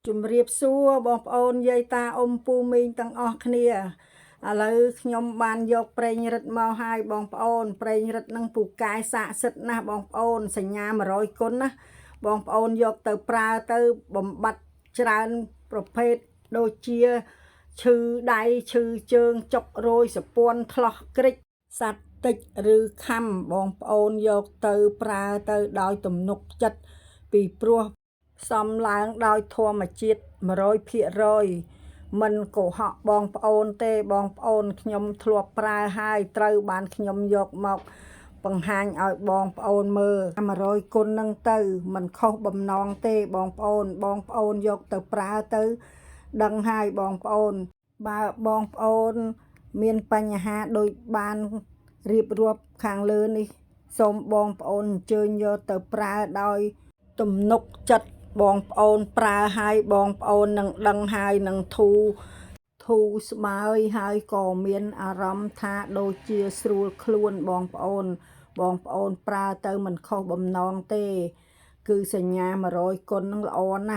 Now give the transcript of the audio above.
ជំរាបសួរបងប្អូនយាយតាអ៊ំពូមីងទាំងអស់គ្នាឥឡូវខ្ញុំបានយកប្រេងរិតមកឲ្យបងប្អូនប្រេងរិតនឹងពូកែស័ក្តិសិទ្ធណាស់បងប្អូនសញ្ញា100គុណណាបងប្អូនយកទៅប្រើទៅបំបត្តិច្រើនប្រភេទដូចជាឈឺដៃឈឺជើងចុករយសពាន់ថ្លោះគ្រិចសត្វតិចឬខំបងប្អូនយកទៅប្រើទៅដោយទំនុកចិត្តពីព្រោះផ្សំឡើងដោយធម្មជាតិ100%មិនកុហកបងប្អូនទេបងប្អូនខ្ញុំធ្លាប់ប្រើហើយត្រូវបានខ្ញុំយកមកបង្ហាញឲ្យបងប្អូនមើល100គុណនឹងទៅមិនខុសបំណងទេបងប្អូនយកទៅប្រើទៅដឹងហើយបងប្អូនបើបងប្អូនមានបញ្ហាដូចបានរៀបរាប់ខាងលើនេះសូមបងប្អូនអញ្ជើញយកទៅប្រើដោយទំនុកចិត្តបងប្អូនប្រើហើយបងប្អូននឹងដឹងហើយនឹងធូរស្បើយហើយក៏មានអារម្មណ៍ថាដូចជាស្រួលខ្លួនបងប្អូនប្រើទៅមិនខុសបំណងទេគឺសញ្ញា100គុណនឹងល្អណាស់